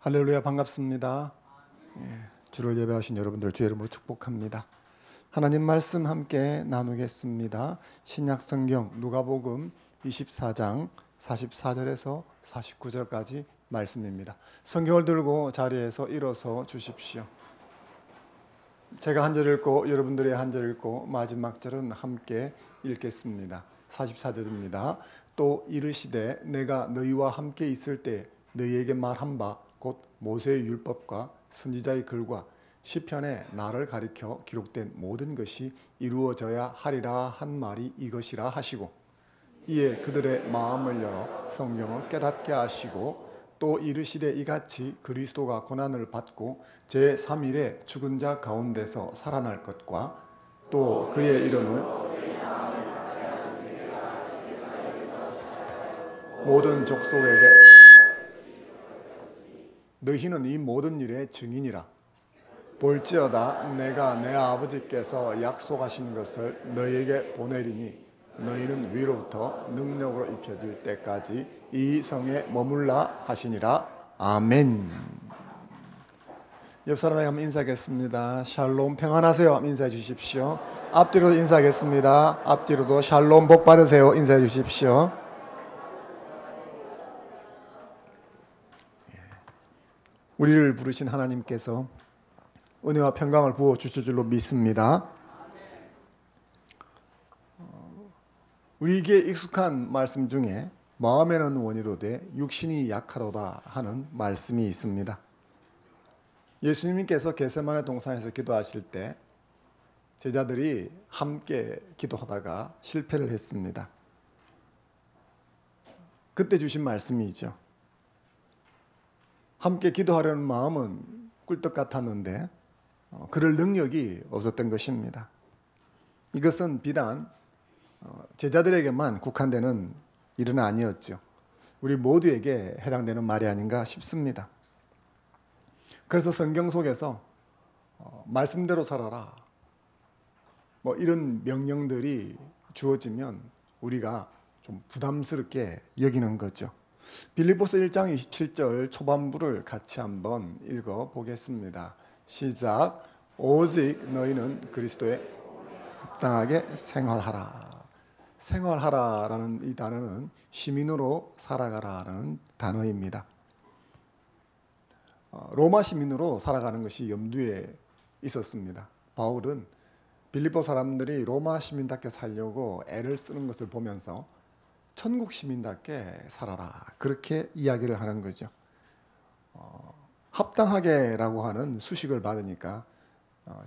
할렐루야, 반갑습니다. 주를 예배하신 여러분들 주의 이름으로 축복합니다. 하나님 말씀 함께 나누겠습니다. 신약 성경 누가복음 24장 44절에서 49절까지 말씀입니다. 성경을 들고 자리에서 일어서 주십시오. 제가 한 절 읽고 여러분들이 한 절 읽고 마지막 절은 함께 읽겠습니다. 44절입니다. 또 이르시되 내가 너희와 함께 있을 때 너희에게 말한 바 곧 모세의 율법과 선지자의 글과 시편에 나를 가리켜 기록된 모든 것이 이루어져야 하리라 한 말이 이것이라 하시고, 이에 그들의 마음을 열어 성경을 깨닫게 하시고, 또 이르시되 이같이 그리스도가 고난을 받고 제3일에 죽은 자 가운데서 살아날 것과 또 그의 이름을 모든 족속에게 너희는 이 모든 일의 증인이라. 볼지어다 내가 내 아버지께서 약속하신 것을 너희에게 보내리니 너희는 위로부터 능력으로 입혀질 때까지 이 성에 머물라 하시니라. 아멘. 옆 사람에게 한번 인사하겠습니다. 샬롬, 평안하세요. 한번 인사해 주십시오. 앞뒤로 인사하겠습니다. 앞뒤로도 샬롬, 복 받으세요. 인사해 주십시오. 우리를 부르신 하나님께서 은혜와 평강을 부어주실 줄로 믿습니다. 우리에게 익숙한 말씀 중에 마음에는 원이로되 육신이 약하도다 하는 말씀이 있습니다. 예수님께서 겟세마네 동산에서 기도하실 때 제자들이 함께 기도하다가 실패를 했습니다. 그때 주신 말씀이죠. 함께 기도하려는 마음은 꿀떡 같았는데 그럴 능력이 없었던 것입니다. 이것은 비단 제자들에게만 국한되는 일은 아니었죠. 우리 모두에게 해당되는 말이 아닌가 싶습니다. 그래서 성경 속에서 말씀대로 살아라, 이런 명령들이 주어지면 우리가 좀 부담스럽게 여기는 거죠. 빌립보서 1장 27절 초반부를 같이 한번 읽어보겠습니다. 시작. 오직 너희는 그리스도에 합당하게 생활하라. 생활하라라는 이 단어는 시민으로 살아가라는 단어입니다. 로마 시민으로 살아가는 것이 염두에 있었습니다. 바울은 빌립보 사람들이 로마 시민답게 살려고 애를 쓰는 것을 보면서 천국 시민답게 살아라, 그렇게 이야기를 하는 거죠. 합당하게라고 하는 수식을 받으니까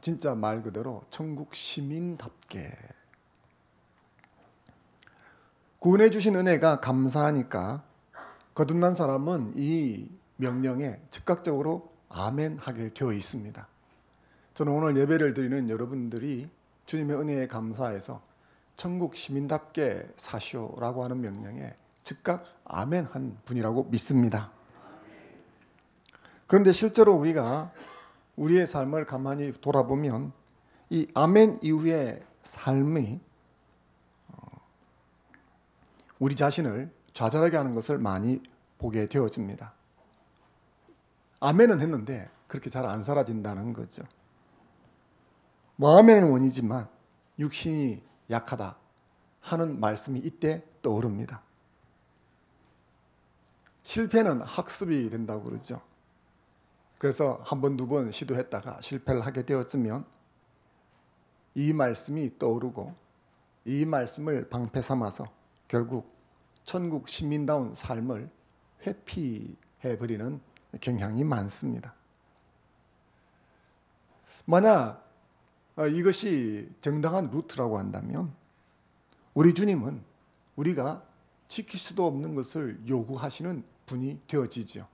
진짜 말 그대로 천국 시민답게. 구원해 주신 은혜가 감사하니까 거듭난 사람은 이 명령에 즉각적으로 아멘 하게 되어 있습니다. 저는 오늘 예배를 드리는 여러분들이 주님의 은혜에 감사해서 천국 시민답게 사시오라고 하는 명령에 즉각 아멘한 분이라고 믿습니다. 그런데 실제로 우리가 우리의 삶을 가만히 돌아보면 이 아멘 이후의 삶이 우리 자신을 좌절하게 하는 것을 많이 보게 되어집니다. 아멘은 했는데 그렇게 잘 안 사라진다는 거죠. 마음에는 원이지만 육신이 약하다 하는 말씀이 이때 떠오릅니다. 실패는 학습이 된다고 그러죠. 그래서 한 번, 두 번 시도했다가 실패를 하게 되었으면 이 말씀이 떠오르고 이 말씀을 방패 삼아서 결국 천국 시민다운 삶을 회피해버리는 경향이 많습니다. 만약 이것이 정당한 루트라고 한다면 우리 주님은 우리가 지킬 수도 없는 것을 요구하시는 분이 되어지죠.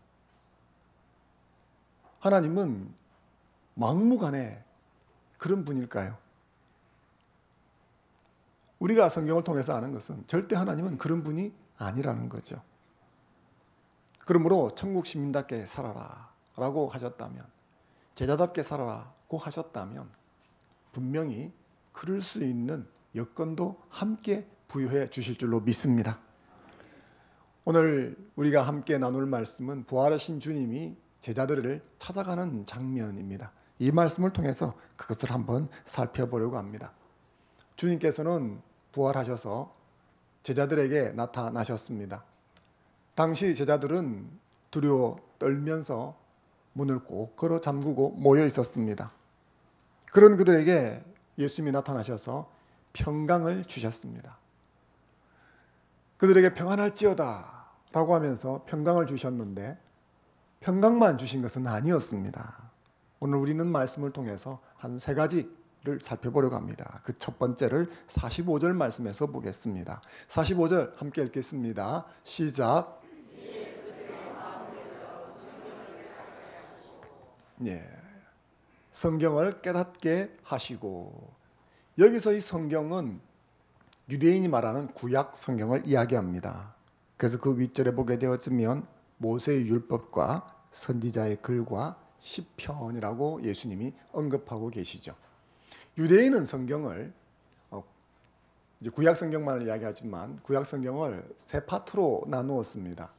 하나님은 막무가내 그런 분일까요? 우리가 성경을 통해서 아는 것은 절대 하나님은 그런 분이 아니라는 거죠. 그러므로 천국 시민답게 살아라 라고 하셨다면, 제자답게 살아라고 하셨다면 분명히 그럴 수 있는 여건도 함께 부여해 주실 줄로 믿습니다. 오늘 우리가 함께 나눌 말씀은 부활하신 주님이 제자들을 찾아가는 장면입니다. 이 말씀을 통해서 그것을 한번 살펴보려고 합니다. 주님께서는 부활하셔서 제자들에게 나타나셨습니다. 당시 제자들은 두려워 떨면서 문을 꼭 걸어 잠그고 모여 있었습니다. 그런 그들에게 예수님이 나타나셔서 평강을 주셨습니다. 그들에게 평안할지어다 라고 하면서 평강을 주셨는데 평강만 주신 것은 아니었습니다. 오늘 우리는 말씀을 통해서 한 세 가지를 살펴보려고 합니다. 그 첫 번째를 45절 말씀에서 보겠습니다. 45절 함께 읽겠습니다. 시작. 예, 성경을 깨닫게 하시고, 여기서 이 성경은 유대인이 말하는 구약 성경을 이야기합니다. 그래서 그 윗절에 보게 되었으면 모세의 율법과 선지자의 글과 시편이라고 예수님이 언급하고 계시죠. 유대인은 성경을 이제 구약 성경만을 이야기하지만 구약 성경을 세 파트로 나누었습니다.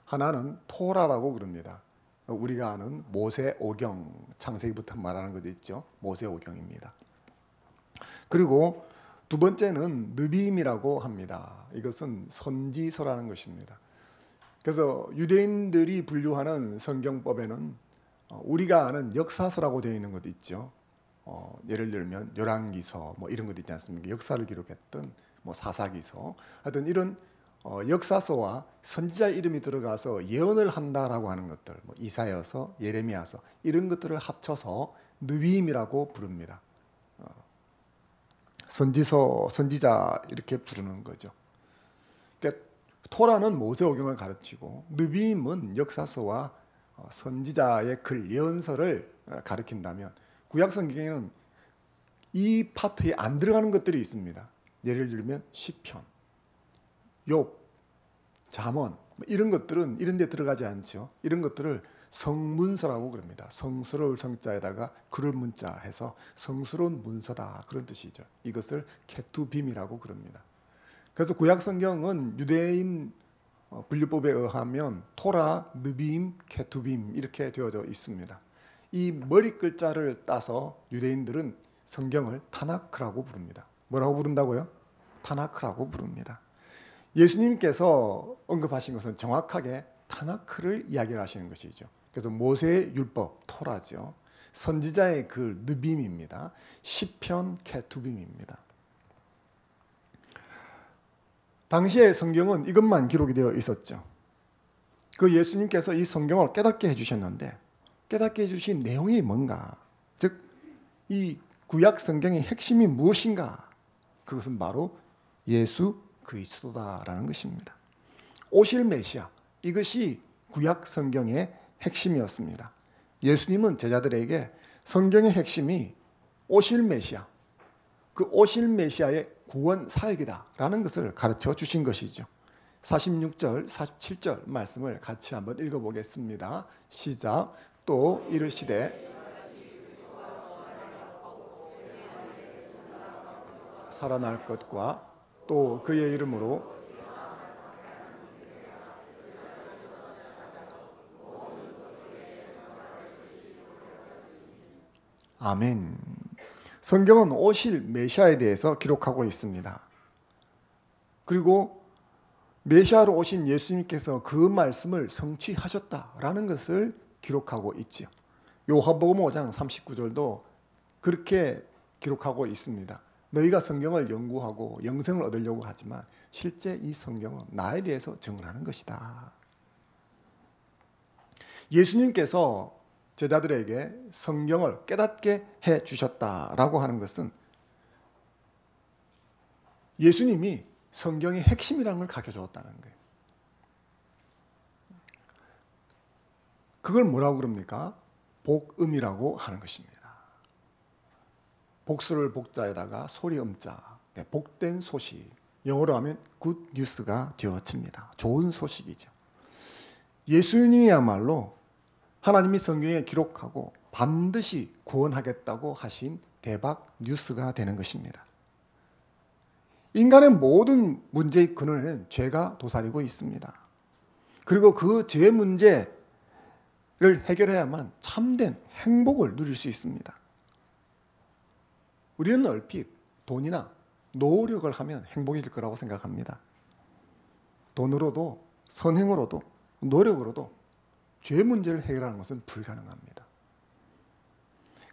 하나는 토라라고 그럽니다. 우리가 아는 모세오경, 창세기부터 말하는 것도 있죠. 모세오경입니다. 그리고 두 번째는 느비임이라고 합니다. 이것은 선지서라는 것입니다. 그래서 유대인들이 분류하는 성경법에는 우리가 아는 역사서라고 되어 있는 것도 있죠. 예를 들면 열왕기서 뭐 이런 것 있지 않습니까? 역사를 기록했던 뭐 사사기서, 하여튼 이런 역사서와 선지자 이름이 들어가서 예언을 한다라고 하는 것들, 뭐 이사야서, 예레미야서 이런 것들을 합쳐서 느비임이라고 부릅니다. 선지서, 선지자 이렇게 부르는 거죠. 그러니까 토라는 모세오경을 가르치고 느비임은 역사서와 선지자의 글, 예언서를 가르친다면 구약 성경에는 이 파트에 안 들어가는 것들이 있습니다. 예를 들면 시편, 욥, 잠언 이런 것들은 이런 데 들어가지 않죠. 이런 것들을 성문서라고 그럽니다. 성스러울 성자에다가 그럴 문자 해서 성스러운 문서다 그런 뜻이죠. 이것을 케투빔이라고 그럽니다. 그래서 구약 성경은 유대인 분류법에 의하면 토라, 느빔, 케투빔 이렇게 되어져 있습니다. 이 머리 글자를 따서 유대인들은 성경을 타나크라고 부릅니다. 뭐라고 부른다고요? 타나크라고 부릅니다. 예수님께서 언급하신 것은 정확하게 타나크를 이야기를 하시는 것이죠. 그래서 모세의 율법, 토라죠. 선지자의 글, 느빔입니다. 시편, 케투빔입니다. 당시의 성경은 이것만 기록이 되어 있었죠. 그 예수님께서 이 성경을 깨닫게 해주셨는데 깨닫게 해주신 내용이 뭔가, 즉 이 구약 성경의 핵심이 무엇인가, 그것은 바로 예수 그리스도다라는 것입니다. 오실 메시아, 이것이 구약 성경의 핵심이었습니다. 예수님은 제자들에게 성경의 핵심이 오실 메시아, 그 오실 메시아의 구원 사역이다라는 것을 가르쳐 주신 것이죠. 46절, 47절 말씀을 같이 한번 읽어보겠습니다. 시작. 또 이르시되 살아날 것과 또 그의 이름으로 아멘. 성경은 오실 메시아에 대해서 기록하고 있습니다. 그리고 메시아로 오신 예수님께서 그 말씀을 성취하셨다라는 것을 기록하고 있죠. 요한복음 5장 39절도 그렇게 기록하고 있습니다. 너희가 성경을 연구하고 영생을 얻으려고 하지만 실제 이 성경은 나에 대해서 증언하는 것이다. 예수님께서 제자들에게 성경을 깨닫게 해 주셨다라고 하는 것은 예수님이 성경의 핵심이라는 걸 가르쳐 주었다는 거예요. 그걸 뭐라고 그럽니까? 복음이라고 하는 것입니다. 복수를 복자에다가 소리 음자, 복된 소식, 영어로 하면 굿 뉴스가 되어집니다. 좋은 소식이죠. 예수님이야말로 하나님이 성경에 기록하고 반드시 구원하겠다고 하신 대박 뉴스가 되는 것입니다. 인간의 모든 문제의 근원에는 죄가 도사리고 있습니다. 그리고 그 죄 문제, 해결해야만 참된 행복을 누릴 수 있습니다. 우리는 얼핏 돈이나 노력을 하면 행복해질 거라고 생각합니다. 돈으로도 선행으로도 노력으로도 죄 문제를 해결하는 것은 불가능합니다.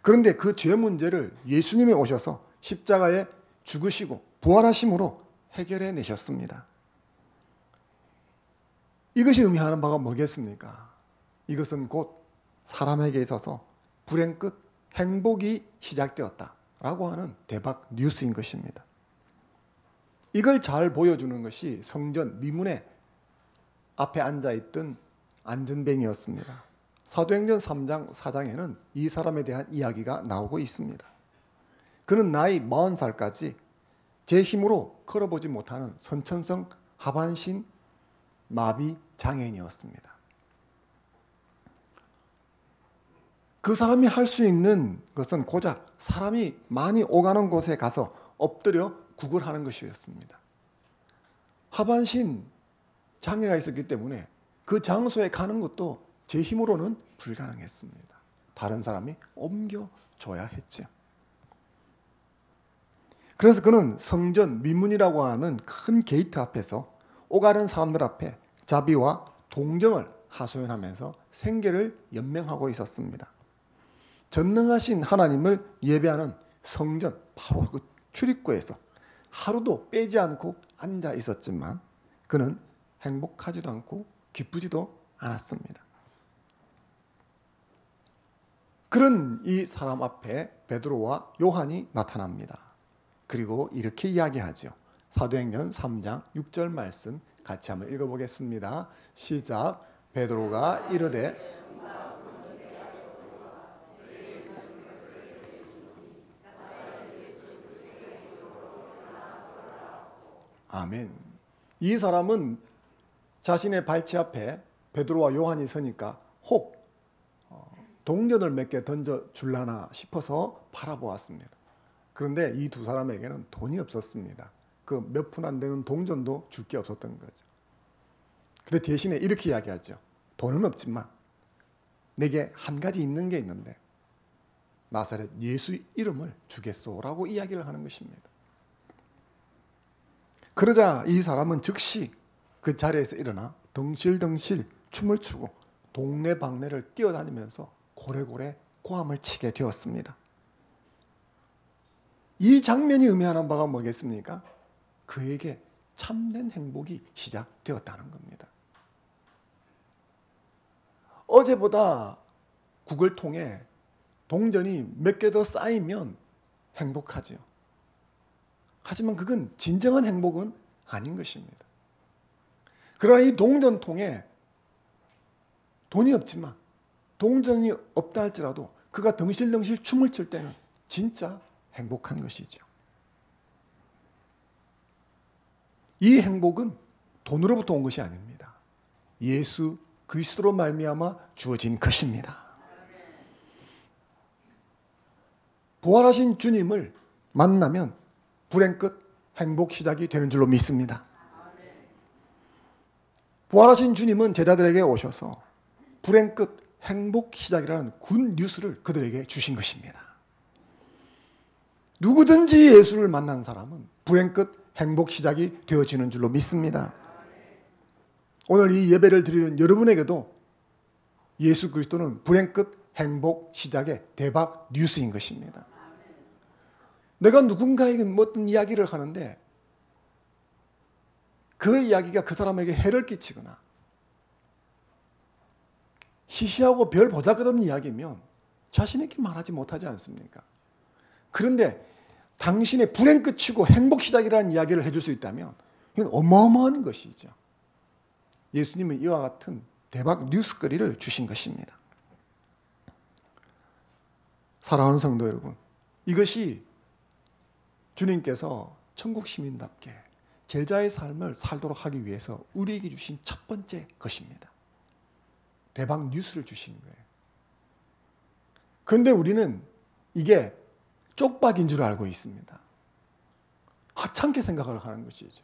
그런데 그 죄 문제를 예수님이 오셔서 십자가에 죽으시고 부활하심으로 해결해 내셨습니다. 이것이 의미하는 바가 뭐겠습니까? 이것은 곧 사람에게 있어서 불행 끝 행복이 시작되었다라고 하는 대박 뉴스인 것입니다. 이걸 잘 보여주는 것이 성전 미문에 앞에 앉아있던 안전뱅이였습니다. 사도행전 3장 4장에는 이 사람에 대한 이야기가 나오고 있습니다. 그는 나이 40살까지 제 힘으로 걸어보지 못하는 선천성 하반신 마비 장애인이었습니다. 그 사람이 할 수 있는 것은 고작 사람이 많이 오가는 곳에 가서 엎드려 구걸하는 것이었습니다. 하반신 장애가 있었기 때문에 그 장소에 가는 것도 제 힘으로는 불가능했습니다. 다른 사람이 옮겨줘야 했죠. 그래서 그는 성전 미문이라고 하는 큰 게이트 앞에서 오가는 사람들 앞에 자비와 동정을 하소연하면서 생계를 연명하고 있었습니다. 전능하신 하나님을 예배하는 성전 바로 그 출입구에서 하루도 빼지 않고 앉아 있었지만 그는 행복하지도 않고 기쁘지도 않았습니다. 그런 이 사람 앞에 베드로와 요한이 나타납니다. 그리고 이렇게 이야기하죠. 사도행전 3장 6절 말씀 같이 한번 읽어보겠습니다. 시작. 베드로가 이르되 아멘. 이 사람은 자신의 발치 앞에 베드로와 요한이 서니까 혹 동전을 몇 개 던져줄라나 싶어서 바라보았습니다. 그런데 이 두 사람에게는 돈이 없었습니다. 그 몇 푼 안 되는 동전도 줄 게 없었던 거죠. 근데 대신에 이렇게 이야기하죠. 돈은 없지만 내게 한 가지 있는 게 있는데 나사렛 예수 이름을 주겠소라고 이야기를 하는 것입니다. 그러자 이 사람은 즉시 그 자리에서 일어나 덩실덩실 춤을 추고 동네방네를 뛰어다니면서 고래고래 고함을 치게 되었습니다. 이 장면이 의미하는 바가 뭐겠습니까? 그에게 참된 행복이 시작되었다는 겁니다. 어제보다 국을 통해 동전이 몇 개 더 쌓이면 행복하지요. 하지만 그건 진정한 행복은 아닌 것입니다. 그러나 이 동전통에 돈이 없지만 동전이 없다 할지라도 그가 덩실덩실 춤을 출 때는 진짜 행복한 것이죠. 이 행복은 돈으로부터 온 것이 아닙니다. 예수 그리스도로 말미암아 주어진 것입니다. 부활하신 주님을 만나면 불행 끝 행복 시작이 되는 줄로 믿습니다. 부활하신 주님은 제자들에게 오셔서 불행 끝 행복 시작이라는 굿 뉴스를 그들에게 주신 것입니다. 누구든지 예수를 만난 사람은 불행 끝 행복 시작이 되어지는 줄로 믿습니다. 오늘 이 예배를 드리는 여러분에게도 예수 그리스도는 불행 끝 행복 시작의 대박 뉴스인 것입니다. 내가 누군가에게 어떤 이야기를 하는데 그 이야기가 그 사람에게 해를 끼치거나 시시하고 별 보잘것없는 이야기면 자신에게 말하지 못하지 않습니까? 그런데 당신의 불행 끝이고 행복 시작이라는 이야기를 해줄 수 있다면 이건 어마어마한 것이죠. 예수님은 이와 같은 대박 뉴스거리를 주신 것입니다. 사랑하는 성도 여러분, 이것이 주님께서 천국 시민답게 제자의 삶을 살도록 하기 위해서 우리에게 주신 첫 번째 것입니다. 대박 뉴스를 주신 거예요. 그런데 우리는 이게 쪽박인 줄 알고 있습니다. 하찮게 생각을 하는 것이죠.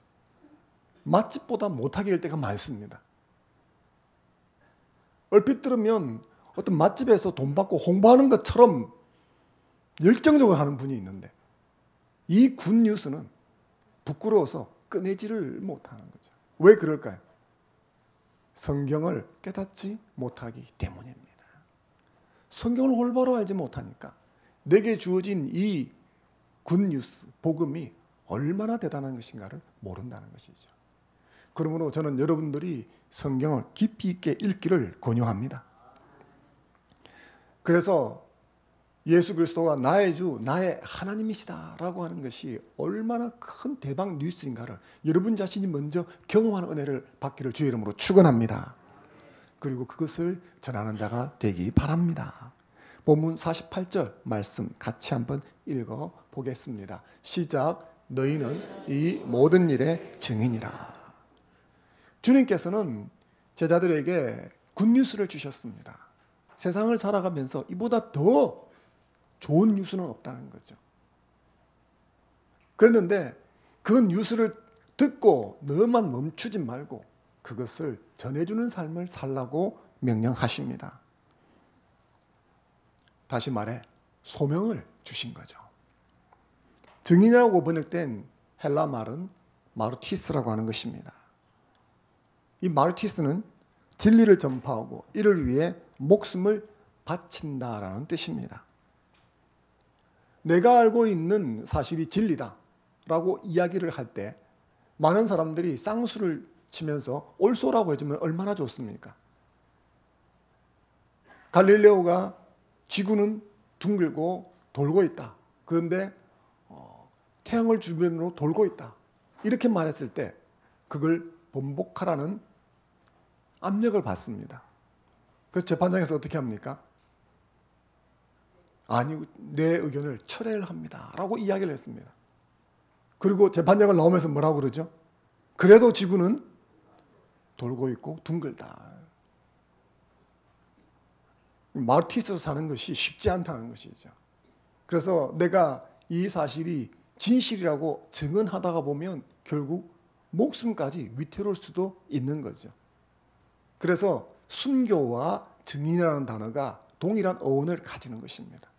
맛집보다 못하게 할 때가 많습니다. 얼핏 들으면 어떤 맛집에서 돈 받고 홍보하는 것처럼 열정적으로 하는 분이 있는데 이 굿뉴스는 부끄러워서 꺼내지를 못하는 거죠. 왜 그럴까요? 성경을 깨닫지 못하기 때문입니다. 성경을 올바로 알지 못하니까 내게 주어진 이 굿뉴스, 복음이 얼마나 대단한 것인가를 모른다는 것이죠. 그러므로 저는 여러분들이 성경을 깊이 있게 읽기를 권유합니다. 그래서 예수 그리스도가 나의 주, 나의 하나님이시다라고 하는 것이 얼마나 큰 대박 뉴스인가를 여러분 자신이 먼저 경험하는 은혜를 받기를 주의 이름으로 축원합니다. 그리고 그것을 전하는 자가 되기 바랍니다. 본문 48절 말씀 같이 한번 읽어 보겠습니다. 시작. 너희는 이 모든 일의 증인이라. 주님께서는 제자들에게 굿뉴스를 주셨습니다. 세상을 살아가면서 이보다 더 좋은 뉴스는 없다는 거죠. 그랬는데 그 뉴스를 듣고 너만 멈추지 말고 그것을 전해주는 삶을 살라고 명령하십니다. 다시 말해 소명을 주신 거죠. 증인이라고 번역된 헬라 말은 마르티스라고 하는 것입니다. 이 마르티스는 진리를 전파하고 이를 위해 목숨을 바친다라는 뜻입니다. 내가 알고 있는 사실이 진리다라고 이야기를 할 때 많은 사람들이 쌍수를 치면서 옳소라고 해주면 얼마나 좋습니까? 갈릴레오가 지구는 둥글고 돌고 있다. 그런데 태양을 주변으로 돌고 있다. 이렇게 말했을 때 그걸 번복하라는 압력을 받습니다. 그래서 재판장에서 어떻게 합니까? 아니, 내 의견을 철회를 합니다. 라고 이야기를 했습니다. 그리고 재판장을 나오면서 뭐라고 그러죠? 그래도 지구는 돌고 있고 둥글다. 마르티스로 사는 것이 쉽지 않다는 것이죠. 그래서 내가 이 사실이 진실이라고 증언하다가 보면 결국 목숨까지 위태로울 수도 있는 거죠. 그래서 순교와 증인이라는 단어가 동일한 어원을 가지는 것입니다.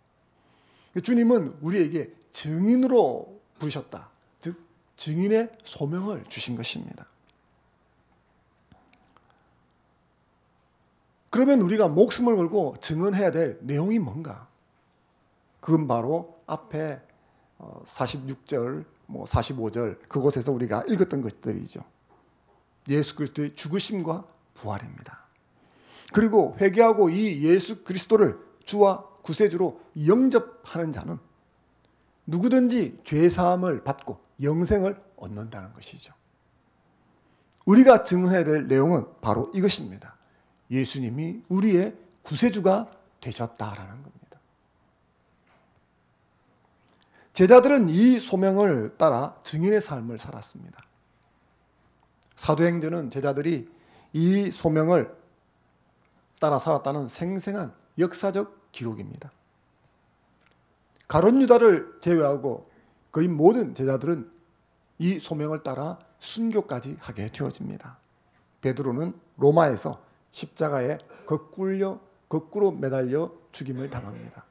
주님은 우리에게 증인으로 부르셨다. 즉 증인의 소명을 주신 것입니다. 그러면 우리가 목숨을 걸고 증언해야 될 내용이 뭔가? 그건 바로 앞에 46절, 45절 그곳에서 우리가 읽었던 것들이죠. 예수 그리스도의 죽으심과 부활입니다. 그리고 회개하고 이 예수 그리스도를 주와 구세주로 영접하는 자는 누구든지 죄사함을 받고 영생을 얻는다는 것이죠. 우리가 증언해야 될 내용은 바로 이것입니다. 예수님이 우리의 구세주가 되셨다라는 겁니다. 제자들은 이 소명을 따라 증인의 삶을 살았습니다. 사도행전은 제자들이 이 소명을 따라 살았다는 생생한 역사적 기록입니다. 가룟 유다를 제외하고 거의 모든 제자들은 이 소명을 따라 순교까지 하게 되어집니다. 베드로는 로마에서 십자가에 거꾸로 매달려 죽임을 당합니다.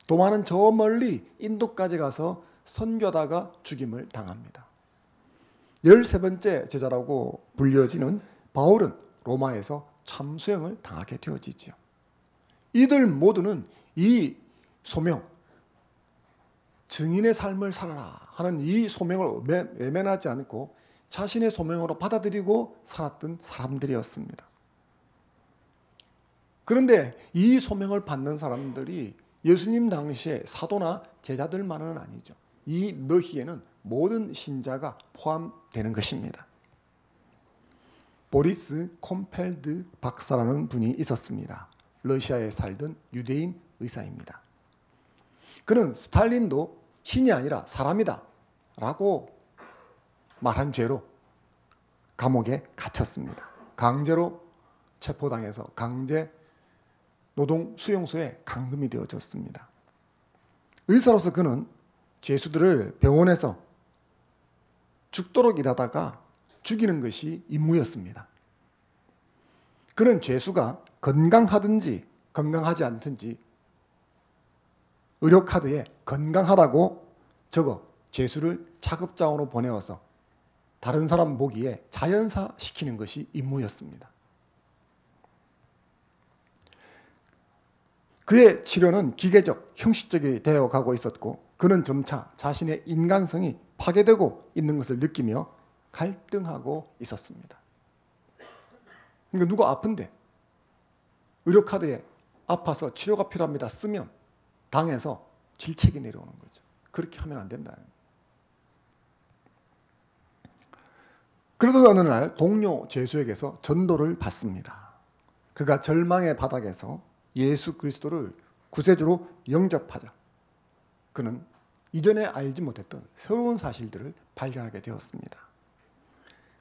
도마는 저 멀리 인도까지 가서 선교하다가 죽임을 당합니다. 13번째 제자라고 불려지는 바울은 로마에서 참수형을 당하게 되어지죠. 이들 모두는 이 소명, 증인의 삶을 살아라 하는 이 소명을 외면하지 않고 자신의 소명으로 받아들이고 살았던 사람들이었습니다. 그런데 이 소명을 받는 사람들이 예수님 당시에 사도나 제자들만은 아니죠. 이 너희에는 모든 신자가 포함되는 것입니다. 보리스 콤펠드 박사라는 분이 있었습니다. 러시아에 살던 유대인 의사입니다. 그는 스탈린도 신이 아니라 사람이다 라고 말한 죄로 감옥에 갇혔습니다. 강제로 체포당해서 강제 노동 수용소에 감금이 되어졌습니다. 의사로서 그는 죄수들을 병원에서 죽도록 일하다가 죽이는 것이 임무였습니다. 그는 죄수가 건강하든지 건강하지 않든지 의료카드에 건강하다고 적어 죄수를 차급장으로 보내어서 다른 사람 보기에 자연사시키는 것이 임무였습니다. 그의 치료는 기계적, 형식적이 되어가고 있었고 그는 점차 자신의 인간성이 파괴되고 있는 것을 느끼며 갈등하고 있었습니다. 그러니까 누가 아픈데 의료카드에 아파서 치료가 필요합니다 쓰면 당해서 질책이 내려오는 거죠. 그렇게 하면 안 된다. 그러던 어느 날 동료 죄수에게서 전도를 받습니다. 그가 절망의 바닥에서 예수 그리스도를 구세주로 영접하자 그는 이전에 알지 못했던 새로운 사실들을 발견하게 되었습니다.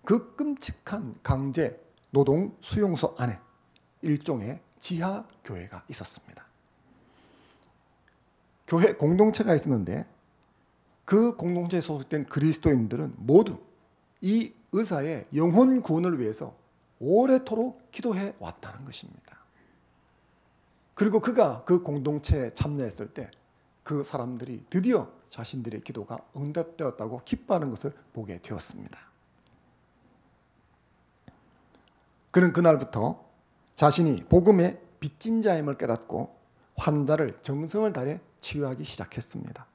그 끔찍한 강제 노동 수용소 안에 일종의 지하 교회가 있었습니다. 교회 공동체가 있었는데 그 공동체에 소속된 그리스도인들은 모두 이 의사의 영혼 구원을 위해서 오래도록 기도해 왔다는 것입니다. 그리고 그가 그 공동체에 참여했을 때 그 사람들이 드디어 자신들의 기도가 응답되었다고 기뻐하는 것을 보게 되었습니다. 그는 그날부터 자신이 복음의 빚진 자임을 깨닫고 환자를 정성을 다해 치료하기 시작했습니다.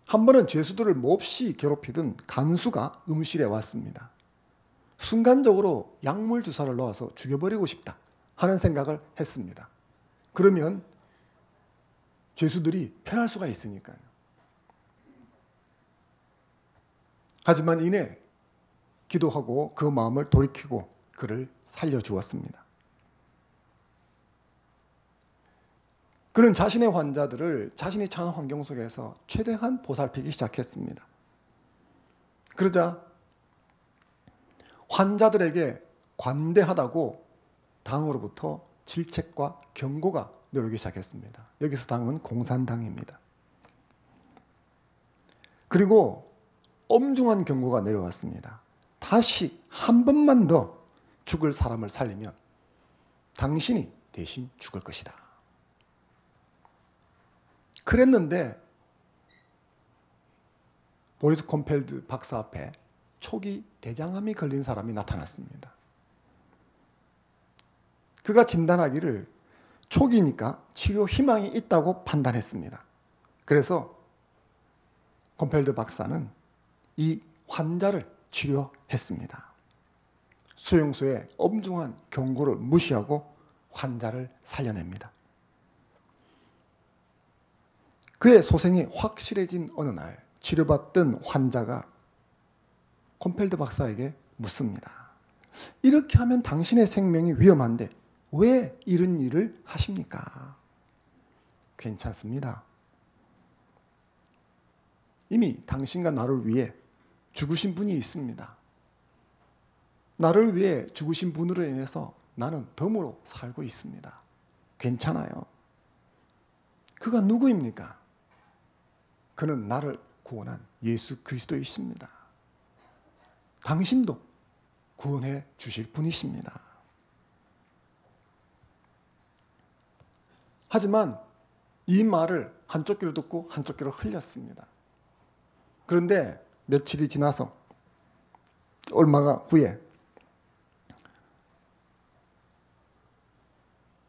한 번은 죄수들을 몹시 괴롭히던 간수가 의무실에 왔습니다. 순간적으로 약물 주사를 넣어서 죽여버리고 싶다 하는 생각을 했습니다. 그러면 죄수들이 편할 수가 있으니까요. 하지만 이내 기도하고 그 마음을 돌이키고 그를 살려주었습니다. 그는 자신의 환자들을 자신이 처한 환경 속에서 최대한 보살피기 시작했습니다. 그러자 환자들에게 관대하다고 당으로부터 질책과 경고가 내려오기 시작했습니다. 여기서 당은 공산당입니다. 그리고 엄중한 경고가 내려왔습니다. 다시 한 번만 더 죽을 사람을 살리면 당신이 대신 죽을 것이다. 그랬는데 보리스 콤펠드 박사 앞에 초기 대장암이 걸린 사람이 나타났습니다. 그가 진단하기를 초기니까 치료 희망이 있다고 판단했습니다. 그래서 콤펠드 박사는 이 환자를 치료했습니다. 수용소의 엄중한 경고를 무시하고 환자를 살려냅니다. 그의 소생이 확실해진 어느 날 치료받던 환자가 콤펠드 박사에게 묻습니다. 이렇게 하면 당신의 생명이 위험한데 왜 이런 일을 하십니까? 괜찮습니다. 이미 당신과 나를 위해 죽으신 분이 있습니다. 나를 위해 죽으신 분으로 인해서 나는 덤으로 살고 있습니다. 괜찮아요. 그가 누구입니까? 그는 나를 구원한 예수 그리스도이십니다. 당신도 구원해 주실 분이십니다. 하지만 이 말을 한쪽 귀로 듣고 한쪽 귀로 흘렸습니다. 그런데 며칠이 지나서 얼마가 후에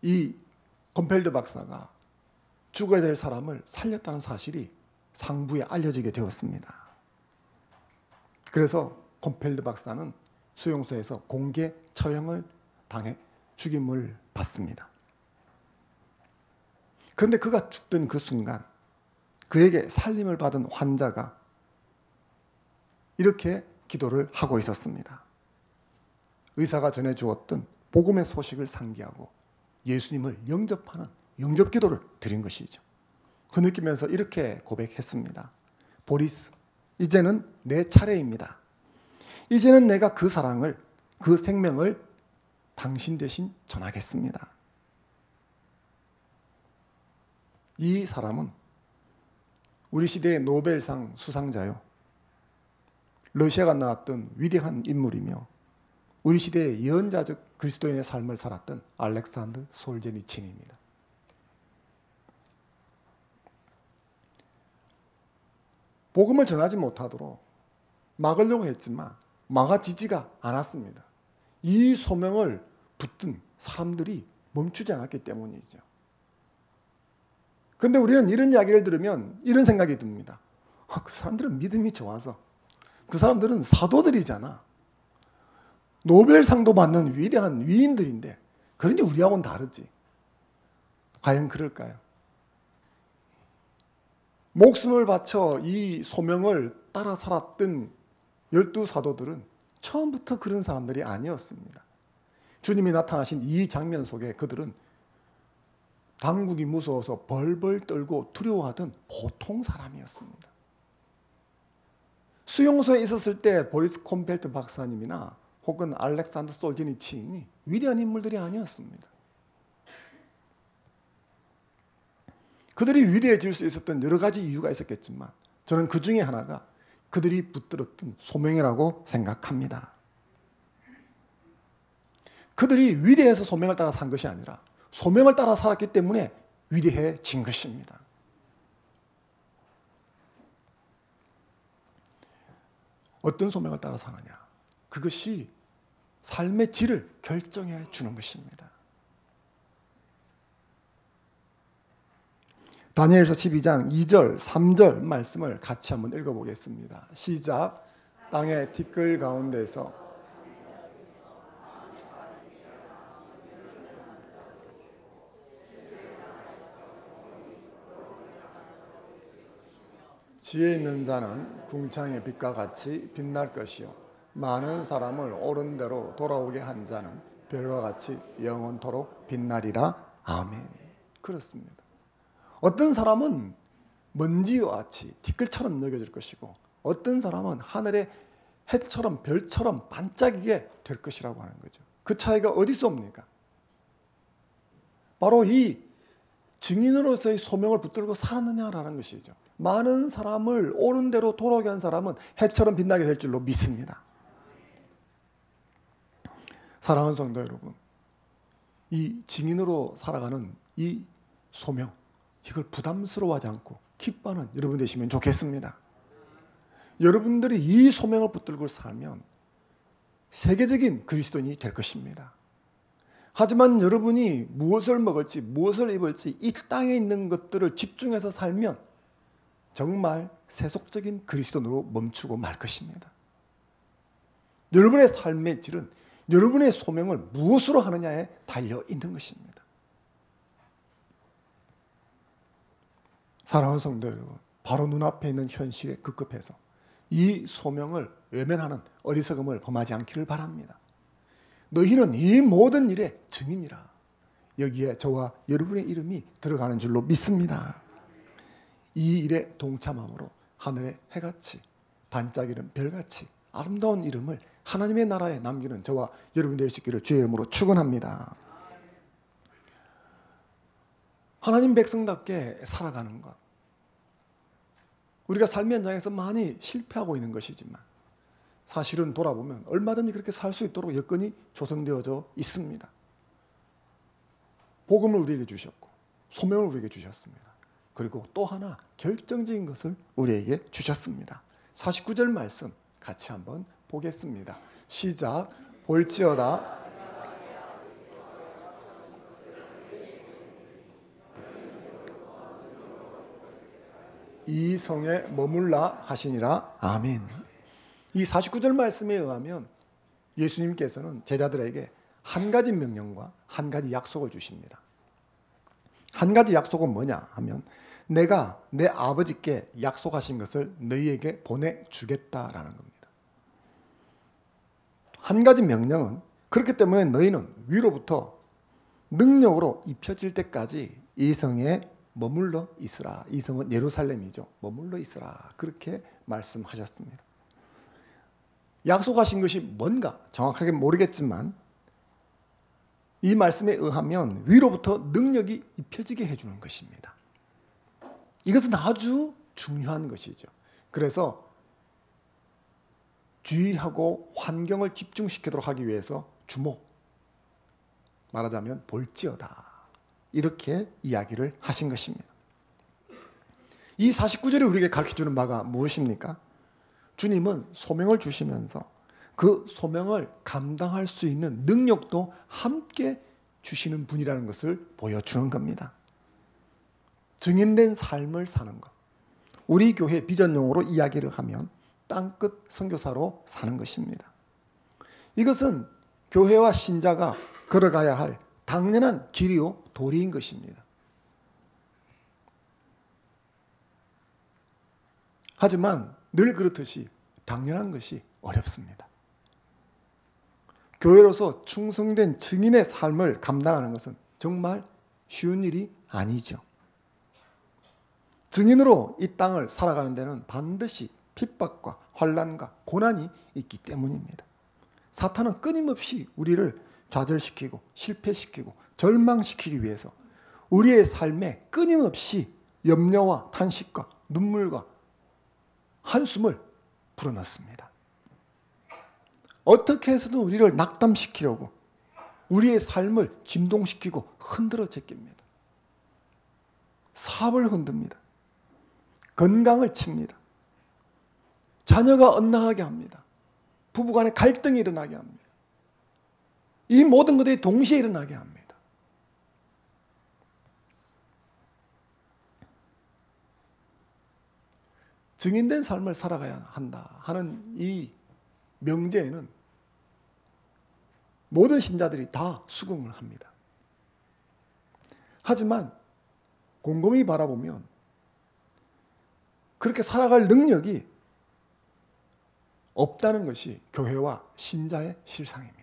이 콤펠드 박사가 죽어야 될 사람을 살렸다는 사실이 상부에 알려지게 되었습니다. 그래서 콤펠드 박사는 수용소에서 공개 처형을 당해 죽임을 받습니다. 그런데 그가 죽던 그 순간 그에게 살림을 받은 환자가 이렇게 기도를 하고 있었습니다. 의사가 전해주었던 복음의 소식을 상기하고 예수님을 영접하는 영접 기도를 드린 것이죠. 흐느끼면서 이렇게 고백했습니다. 보리스, 이제는 내 차례입니다. 이제는 내가 그 사랑을, 그 생명을 당신 대신 전하겠습니다. 이 사람은 우리 시대의 노벨상 수상자요. 러시아가 나왔던 위대한 인물이며 우리 시대의 예언자적 그리스도인의 삶을 살았던 알렉산더 솔제니친입니다. 복음을 전하지 못하도록 막으려고 했지만 막아지지가 않았습니다. 이 소명을 붙든 사람들이 멈추지 않았기 때문이죠. 그런데 우리는 이런 이야기를 들으면 이런 생각이 듭니다. 그 사람들은 믿음이 좋아서, 그 사람들은 사도들이잖아. 노벨상도 받는 위대한 위인들인데 그런지 우리하고는 다르지. 과연 그럴까요? 목숨을 바쳐 이 소명을 따라 살았던 12사도들은 처음부터 그런 사람들이 아니었습니다. 주님이 나타나신 이 장면 속에 그들은 당국이 무서워서 벌벌 떨고 두려워하던 보통 사람이었습니다. 수용소에 있었을 때 보리스 콤펠트 박사님이나 혹은 알렉산더 솔제니친이 위대한 인물들이 아니었습니다. 그들이 위대해질 수 있었던 여러 가지 이유가 있었겠지만 저는 그 중에 하나가 그들이 붙들었던 소명이라고 생각합니다. 그들이 위대해서 소명을 따라 산 것이 아니라 소명을 따라 살았기 때문에 위대해진 것입니다. 어떤 소명을 따라 사느냐? 그것이 삶의 질을 결정해 주는 것입니다. 다니엘서 12장 2절, 3절 말씀을 같이 한번 읽어보겠습니다. 시작. 땅의 티끌 가운데서 지혜 있는 자는 궁창의 빛과 같이 빛날 것이요 많은 사람을 옳은 대로 돌아오게 한 자는 별과 같이 영원토록 빛나리라. 아멘. 그렇습니다. 어떤 사람은 먼지와 같이 티끌처럼 여겨질 것이고 어떤 사람은 하늘의 해처럼 별처럼 반짝이게 될 것이라고 하는 거죠. 그 차이가 어디서 옵니까? 바로 이 증인으로서의 소명을 붙들고 살았느냐라는 것이죠. 많은 사람을 옳은 대로 돌아오게 한 사람은 해처럼 빛나게 될 줄로 믿습니다. 사랑하는 성도 여러분, 이 증인으로 살아가는 이 소명, 이걸 부담스러워하지 않고 기뻐하는 여러분 되시면 좋겠습니다. 여러분들이 이 소명을 붙들고 살면 세계적인 그리스도인이 될 것입니다. 하지만 여러분이 무엇을 먹을지 무엇을 입을지 이 땅에 있는 것들을 집중해서 살면 정말 세속적인 그리스도인으로 멈추고 말 것입니다. 여러분의 삶의 질은 여러분의 소명을 무엇으로 하느냐에 달려 있는 것입니다. 사랑하는 성도 여러분, 바로 눈앞에 있는 현실에 급급해서 이 소명을 외면하는 어리석음을 범하지 않기를 바랍니다. 너희는 이 모든 일의 증인이라. 여기에 저와 여러분의 이름이 들어가는 줄로 믿습니다. 이 일에 동참함으로 하늘의 해같이 반짝이는 별같이 아름다운 이름을 하나님의 나라에 남기는 저와 여러분 될 수 있기를 주의 이름으로 축원합니다. 하나님 백성답게 살아가는 것, 우리가 삶의 현장에서 많이 실패하고 있는 것이지만 사실은 돌아보면 얼마든지 그렇게 살 수 있도록 여건이 조성되어져 있습니다. 복음을 우리에게 주셨고 소명을 우리에게 주셨습니다. 그리고 또 하나 결정적인 것을 우리에게 주셨습니다. 49절 말씀 같이 한번 보겠습니다. 시작. 볼지어다 이 성에 머물라 하시니라. 아멘. 이 49절 말씀에 의하면 예수님께서는 제자들에게 한 가지 명령과 한 가지 약속을 주십니다. 한 가지 약속은 뭐냐 하면 내가 내 아버지께 약속하신 것을 너희에게 보내주겠다라는 겁니다. 한 가지 명령은 그렇기 때문에 너희는 위로부터 능력으로 입혀질 때까지 이 성에 머물러 있으라. 이 성은 예루살렘이죠. 머물러 있으라. 그렇게 말씀하셨습니다. 약속하신 것이 뭔가 정확하게 모르겠지만 이 말씀에 의하면 위로부터 능력이 입혀지게 해주는 것입니다. 이것은 아주 중요한 것이죠. 그래서 주의하고 환경을 집중시키도록 하기 위해서 주목, 말하자면 볼지어다, 이렇게 이야기를 하신 것입니다. 이 49절이 우리에게 가르쳐주는 바가 무엇입니까? 주님은 소명을 주시면서 그 소명을 감당할 수 있는 능력도 함께 주시는 분이라는 것을 보여주는 겁니다. 증인된 삶을 사는 것. 우리 교회 비전용어로 이야기를 하면 땅끝 선교사로 사는 것입니다. 이것은 교회와 신자가 걸어가야 할 당연한 길이요 도리인 것입니다. 하지만 늘 그렇듯이 당연한 것이 어렵습니다. 교회로서 충성된 증인의 삶을 감당하는 것은 정말 쉬운 일이 아니죠. 증인으로 이 땅을 살아가는 데는 반드시 핍박과 환난과 고난이 있기 때문입니다. 사탄은 끊임없이 우리를 좌절시키고 실패시키고 절망시키기 위해서 우리의 삶에 끊임없이 염려와 탄식과 눈물과 한숨을 불어넣습니다. 어떻게 해서든 우리를 낙담시키려고 우리의 삶을 진동시키고 흔들어 제낍니다. 사업을 흔듭니다. 건강을 칩니다. 자녀가 엇나가게 합니다. 부부간에 갈등이 일어나게 합니다. 이 모든 것들이 동시에 일어나게 합니다. 증인된 삶을 살아가야 한다 하는 이 명제에는 모든 신자들이 다 수긍을 합니다. 하지만 곰곰이 바라보면 그렇게 살아갈 능력이 없다는 것이 교회와 신자의 실상입니다.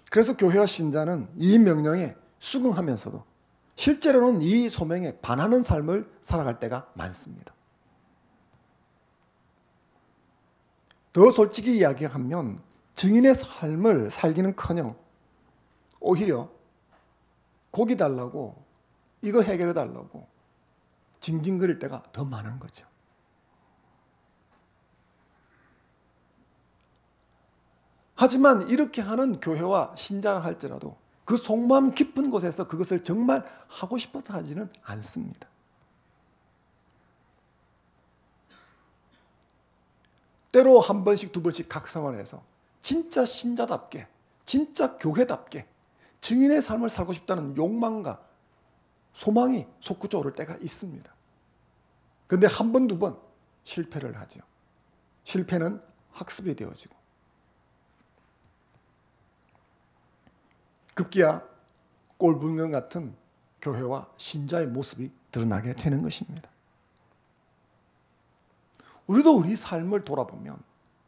그래서 교회와 신자는 이 명령에 수긍하면서도 실제로는 이 소명에 반하는 삶을 살아갈 때가 많습니다. 더 솔직히 이야기하면 증인의 삶을 살기는커녕 오히려 고기 달라고 이거 해결해 달라고 징징거릴 때가 더 많은 거죠. 하지만 이렇게 하는 교회와 신자라 할지라도 그 속마음 깊은 곳에서 그것을 정말 하고 싶어서 하지는 않습니다. 때로 한 번씩 두 번씩 각성을 해서 진짜 신자답게, 진짜 교회답게 증인의 삶을 살고 싶다는 욕망과 소망이 솟구쳐 오를 때가 있습니다. 그런데 한 번, 두 번 실패를 하죠. 실패는 학습이 되어지고 급기야 꼴불견 같은 교회와 신자의 모습이 드러나게 되는 것입니다. 우리도 우리 삶을 돌아보면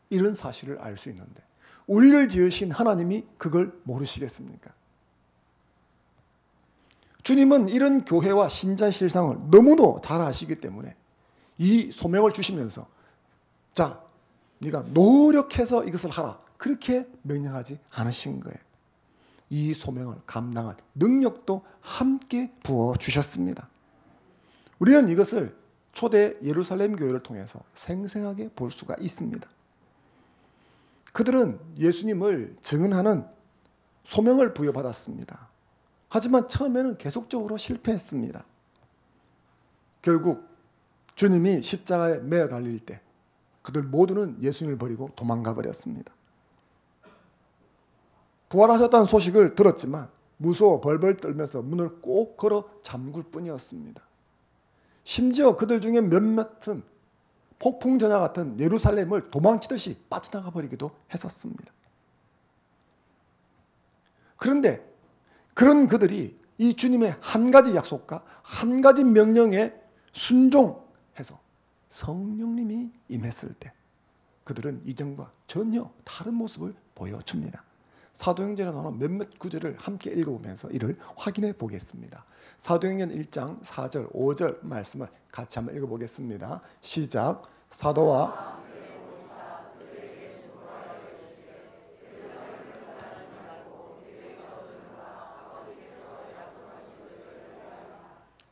이런 사실을 알 수 있는데 우리를 지으신 하나님이 그걸 모르시겠습니까? 주님은 이런 교회와 신자의 실상을 너무도 잘 아시기 때문에 이 소명을 주시면서 자, 네가 노력해서 이것을 하라 그렇게 명령하지 않으신 거예요. 이 소명을 감당할 능력도 함께 부어주셨습니다. 우리는 이것을 초대 예루살렘 교회를 통해서 생생하게 볼 수가 있습니다. 그들은 예수님을 증언하는 소명을 부여받았습니다. 하지만 처음에는 계속적으로 실패했습니다. 결국 주님이 십자가에 매어 달릴 때 그들 모두는 예수님을 버리고 도망가 버렸습니다. 부활하셨다는 소식을 들었지만 무서워 벌벌 떨면서 문을 꼭 걸어 잠글 뿐이었습니다. 심지어 그들 중에 몇몇은 폭풍전야 같은 예루살렘을 도망치듯이 빠져나가 버리기도 했었습니다. 그런데 그런 그들이 이 주님의 한 가지 약속과 한 가지 명령에 순종해서 성령님이 임했을 때 그들은 이전과 전혀 다른 모습을 보여줍니다. 사도행전에 나오는 몇몇 구절을 함께 읽어보면서 이를 확인해 보겠습니다. 사도행전 1장 4절, 5절 말씀을 같이 한번 읽어보겠습니다. 시작. 사도와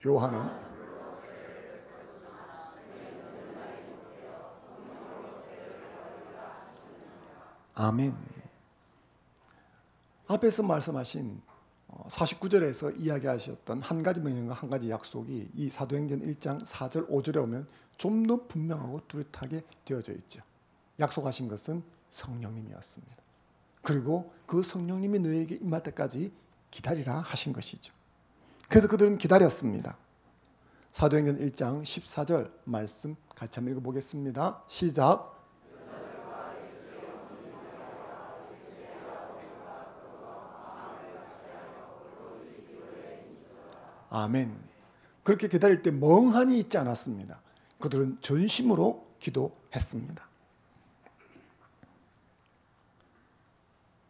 요한은 아멘. 앞에서 말씀하신 49절에서 이야기하셨던 한 가지 명령과 한 가지 약속이 이 사도행전 1장 4절 5절에 오면 좀 더 분명하고 뚜렷하게 되어져 있죠. 약속하신 것은 성령님이었습니다. 그리고 그 성령님이 너에게 임할 때까지 기다리라 하신 것이죠. 그래서 그들은 기다렸습니다. 사도행전 1장 14절 말씀 같이 한번 읽어보겠습니다. 시작. 아멘. 그렇게 기다릴 때 멍하니 있지 않았습니다. 그들은 전심으로 기도했습니다.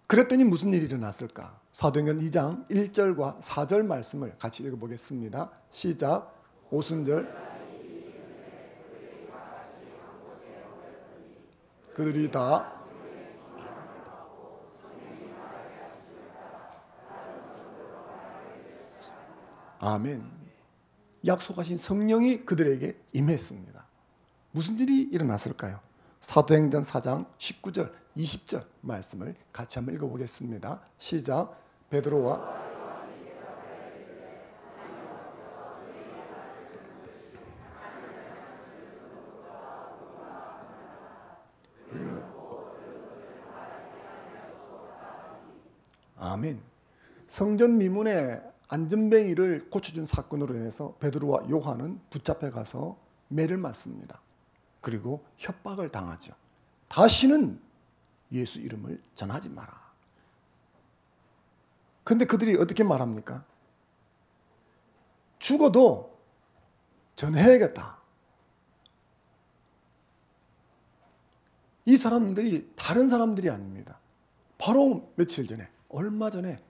그랬더니 무슨 일이 일어났을까? 사도행전 2장 1절과 4절 말씀을 같이 읽어보겠습니다. 시작. 오순절 그들이 다 아멘. 약속하신 성령이 그들에게 임했습니다. 무슨 일이 일어났을까요? 사도행전 4장 19절, 20절 말씀을 같이 한번 읽어보겠습니다. 시작. 베드로와 아멘. 성전 미문에 안전뱅이를 고쳐준 사건으로 인해서 베드로와 요한은 붙잡혀 가서 매를 맞습니다. 그리고 협박을 당하죠. 다시는 예수 이름을 전하지 마라. 그런데 그들이 어떻게 말합니까? 죽어도 전해야겠다. 이 사람들이 다른 사람들이 아닙니다. 바로 며칠 전에, 얼마 전에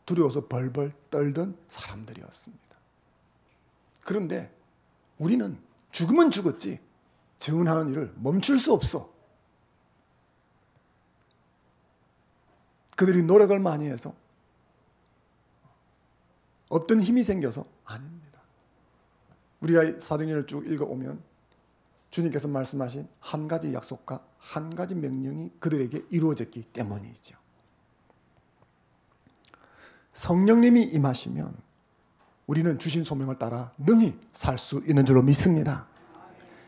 두려워서 벌벌 떨던 사람들이었습니다. 그런데 우리는 죽으면 죽었지 증언하는 일을 멈출 수 없어. 그들이 노력을 많이 해서 없던 힘이 생겨서 아닙니다. 우리가 사도행전을 쭉 읽어오면 주님께서 말씀하신 한 가지 약속과 한 가지 명령이 그들에게 이루어졌기 때문이죠. 성령님이 임하시면 우리는 주신 소명을 따라 능히 살 수 있는 줄로 믿습니다.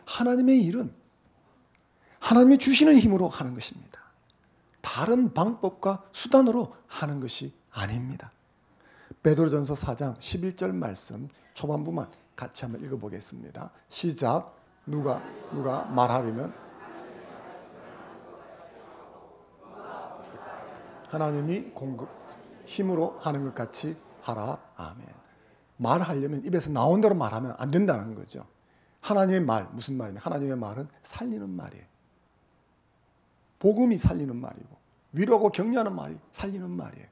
하나님의 일은 하나님이 주시는 힘으로 하는 것입니다. 다른 방법과 수단으로 하는 것이 아닙니다. 베드로전서 4장 11절 말씀 초반부만 같이 한번 읽어보겠습니다. 시작. 누가 말하려면 하나님이 힘으로 하는 것 같이 하라. 아멘. 말하려면 입에서 나온 대로 말하면 안 된다는 거죠. 하나님의 말, 무슨 말이냐? 하나님의 말은 살리는 말이에요. 복음이 살리는 말이고 위로하고 격려하는 말이 살리는 말이에요.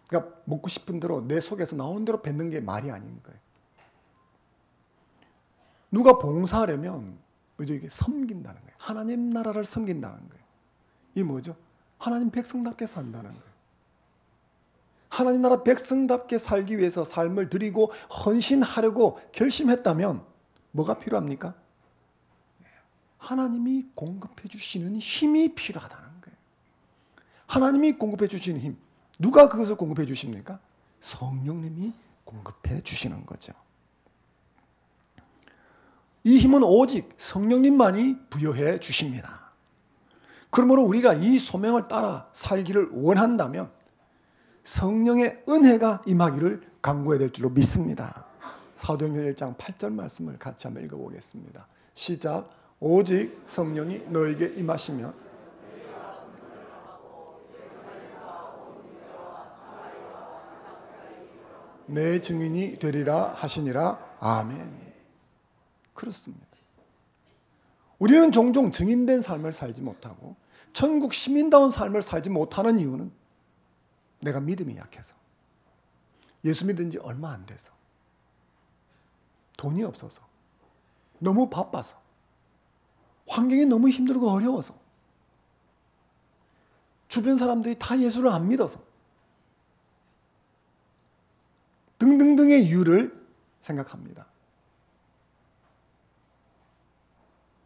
그러니까 먹고 싶은 대로 내 속에서 나온 대로 뱉는 게 말이 아닌 거예요. 누가 봉사하려면 뭐죠? 이게 섬긴다는 거예요. 하나님 나라를 섬긴다는 거예요. 이게 뭐죠? 하나님 백성답게 산다는 거예요. 하나님 나라 백성답게 살기 위해서 삶을 드리고 헌신하려고 결심했다면 뭐가 필요합니까? 하나님이 공급해 주시는 힘이 필요하다는 거예요. 하나님이 공급해 주시는 힘. 누가 그것을 공급해 주십니까? 성령님이 공급해 주시는 거죠. 이 힘은 오직 성령님만이 부여해 주십니다. 그러므로 우리가 이 소명을 따라 살기를 원한다면 성령의 은혜가 임하기를 간구해야 될 줄로 믿습니다. 사도행전 1장 8절 말씀을 같이 한번 읽어보겠습니다. 시작. 오직 성령이 너에게 임하시면 내 증인이 되리라 하시니라. 아멘. 그렇습니다. 우리는 종종 증인된 삶을 살지 못하고 천국 시민다운 삶을 살지 못하는 이유는 내가 믿음이 약해서, 예수 믿은 지 얼마 안 돼서, 돈이 없어서, 너무 바빠서, 환경이 너무 힘들고 어려워서, 주변 사람들이 다 예수를 안 믿어서 등등등의 이유를 생각합니다.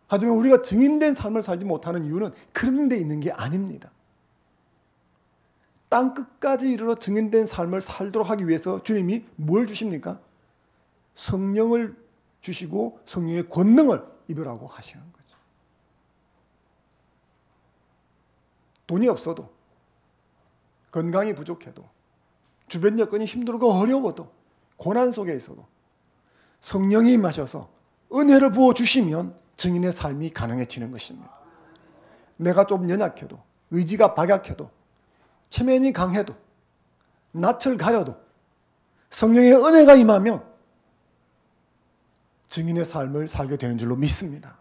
하지만 우리가 증인된 삶을 살지 못하는 이유는 그런 데 있는 게 아닙니다. 땅 끝까지 이르러 증인된 삶을 살도록 하기 위해서 주님이 뭘 주십니까? 성령을 주시고 성령의 권능을 입으라고 하시는 거죠. 돈이 없어도, 건강이 부족해도, 주변 여건이 힘들고 어려워도, 고난 속에 있어도 성령이 임하셔서 은혜를 부어주시면 증인의 삶이 가능해지는 것입니다. 내가 좀 연약해도, 의지가 박약해도, 체면이 강해도, 낯을 가려도 성령의 은혜가 임하면 증인의 삶을 살게 되는 줄로 믿습니다.